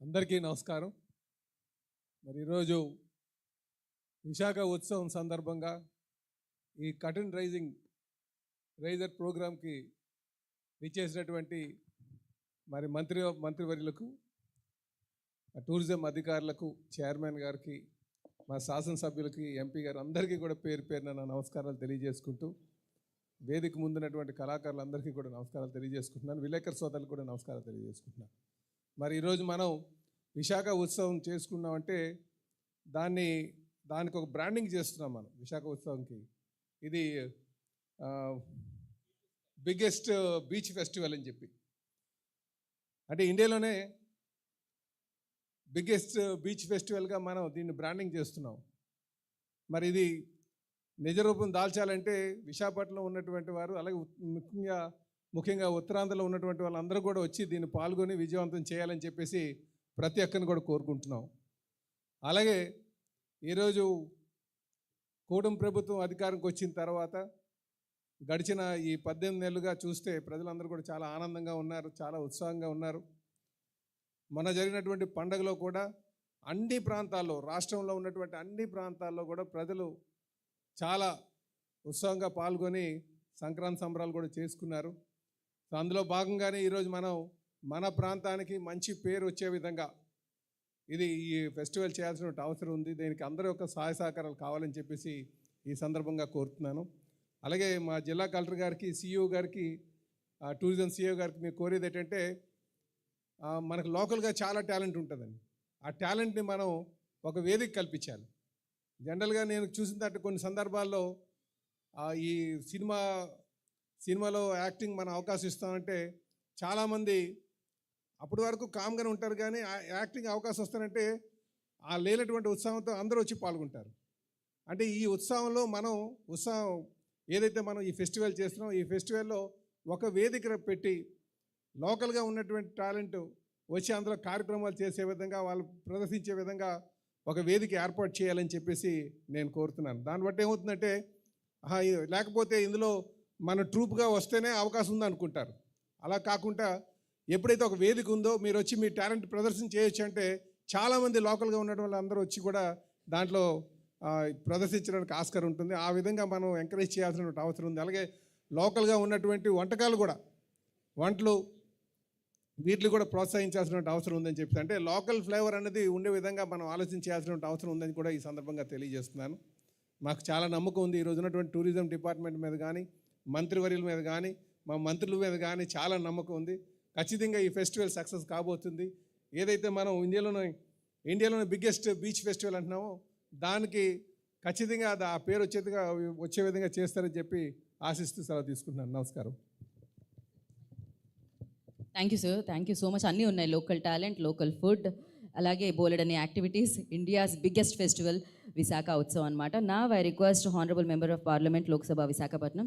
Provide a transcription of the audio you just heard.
అందరికీ నమస్కారం. మరి ఈరోజు విశాఖ ఉత్సవం సందర్భంగా ఈ కటన్ రైజర్ ప్రోగ్రామ్కి విచ్చేసినటువంటి మరి మంత్రివర్యులకు, టూరిజం అధికారులకు, చైర్మన్ గారికి, మా శాసనసభ్యులకి, ఎంపీ గారు అందరికీ కూడా పేరు పేరున నా నమస్కారాలు తెలియజేసుకుంటూ, వేదిక ముందున్నటువంటి కళాకారులందరికీ కూడా నమస్కారాలు తెలియజేసుకుంటున్నాను. విలేకరు సోదరులకు కూడా నమస్కారాలు తెలియజేసుకుంటున్నాను. మరి ఈరోజు మనం విశాఖ ఉత్సవం చేసుకున్నామంటే దానికి ఒక బ్రాండింగ్ చేస్తున్నాం మనం విశాఖ ఉత్సవంకి. ఇది బిగ్గెస్ట్ బీచ్ ఫెస్టివల్ అని చెప్పి, అంటే ఇండియాలోనే బిగ్గెస్ట్ బీచ్ ఫెస్టివల్గా మనం దీన్ని బ్రాండింగ్ చేస్తున్నాం. మరి ఇది నిజరూపం దాల్చాలంటే విశాఖపట్నంలో ఉన్నటువంటి వారు, అలాగే ముఖ్యంగా ఉత్తరాంధ్రలో ఉన్నటువంటి వాళ్ళందరూ కూడా వచ్చి దీన్ని పాల్గొని విజయవంతం చేయాలని చెప్పేసి ప్రతి ఒక్కరిని కూడా కోరుకుంటున్నాం. అలాగే ఈరోజు కూటమి ప్రభుత్వం అధికారంకి వచ్చిన తర్వాత గడిచిన ఈ 18 నెలలుగా చూస్తే ప్రజలందరూ కూడా చాలా ఆనందంగా ఉన్నారు, చాలా ఉత్సాహంగా ఉన్నారు. మొన్న జరిగినటువంటి పండుగలో కూడా అన్ని ప్రాంతాల్లో, రాష్ట్రంలో ఉన్నటువంటి అన్ని ప్రాంతాల్లో కూడా ప్రజలు చాలా ఉత్సాహంగా పాల్గొని సంక్రాంతి సంబరాలు కూడా చేసుకున్నారు. సో అందులో భాగంగానే ఈరోజు మనం మన ప్రాంతానికి మంచి పేరు వచ్చే విధంగా ఈ ఫెస్టివల్ చేయాల్సిన అవసరం ఉంది. దీనికి అందరి యొక్క సహాయ సహకారాలు కావాలని చెప్పేసి ఈ సందర్భంగా కోరుతున్నాను. అలాగే మా జిల్లా కలెక్టర్ గారికి, సిఇఓ గారికి, టూరిజం సిఇఓ గారికి మేము కోరేది ఏంటంటే, మనకు లోకల్గా చాలా టాలెంట్ ఉంటుందండి. ఆ టాలెంట్ని మనం ఒక వేదిక కల్పించాలి. జనరల్గా నేను చూసిన దాంట్లో కొన్ని సందర్భాల్లో ఈ సినిమాలో యాక్టింగ్ మనం అవకాశం ఇస్తామంటే చాలామంది అప్పటి వరకు కామ్గానే ఉంటారు, కానీ యాక్టింగ్ అవకాశం వస్తానంటే ఆ లేనటువంటి ఉత్సాహంతో అందరూ వచ్చి పాల్గొంటారు. అంటే ఈ ఉత్సవంలో ఏదైతే మనం ఈ ఫెస్టివల్ చేస్తున్నాం, ఈ ఫెస్టివల్లో ఒక వేదిక పెట్టి లోకల్గా ఉన్నటువంటి టాలెంట్ వచ్చి అందులో కార్యక్రమాలు చేసే విధంగా, వాళ్ళు ప్రదర్శించే విధంగా ఒక వేదిక ఏర్పాటు చేయాలని చెప్పేసి నేను కోరుతున్నాను. దాన్ని బట్టి ఏమవుతుందంటే, లేకపోతే ఇందులో మన ట్రూప్గా వస్తేనే అవకాశం ఉందనుకుంటారు. అలా కాకుండా ఎప్పుడైతే ఒక వేదిక ఉందో, మీరు వచ్చి మీ టాలెంట్ ప్రదర్శన చేయొచ్చు అంటే చాలామంది లోకల్గా ఉన్న వాళ్ళందరూ వచ్చి కూడా దాంట్లో ప్రదర్శించడానికి ఆస్కారం ఉంటుంది. ఆ విధంగా మనం ఎంకరేజ్ చేయాల్సిన అవసరం ఉంది. అలాగే లోకల్గా ఉన్నటువంటి వంటకాలు కూడా, వంటలు వీటిని కూడా ప్రోత్సహించాల్సిన అవసరం ఉందని చెప్పి, అంటే లోకల్ ఫ్లేవర్ అనేది ఉండే విధంగా మనం ఆలోచించాల్సిన అవసరం ఉందని కూడా ఈ సందర్భంగా తెలియజేస్తున్నాను. మాకు చాలా నమ్మకం ఉంది ఈరోజు ఉన్నటువంటి టూరిజం డిపార్ట్మెంట్ మీద కానీ, మంత్రివర్యుల మీద కానీ, మా మంత్రుల మీద కానీ చాలా నమ్మకం ఉంది. ఖచ్చితంగా ఈ ఫెస్టివల్ సక్సెస్ కాబోతుంది. ఏదైతే మనం ఇండియాలోనే బిగ్గెస్ట్ బీచ్ ఫెస్టివల్ అంటున్నామో దానికి ఖచ్చితంగా ఆ పేరు వచ్చే విధంగా చేస్తారని చెప్పి ఆశిస్తూ సెలవు తీసుకుంటున్నాను. నమస్కారం. Thank you sir, thank you so much. అన్నీ ఉన్నాయి, లోకల్ టాలెంట్, లోకల్ ఫుడ్, అలాగే బోలెడని activities. India's biggest festival Visakha Utsavam అనమాట. నా I request honourable member of parliament, Lok Sabha Visakhapatnam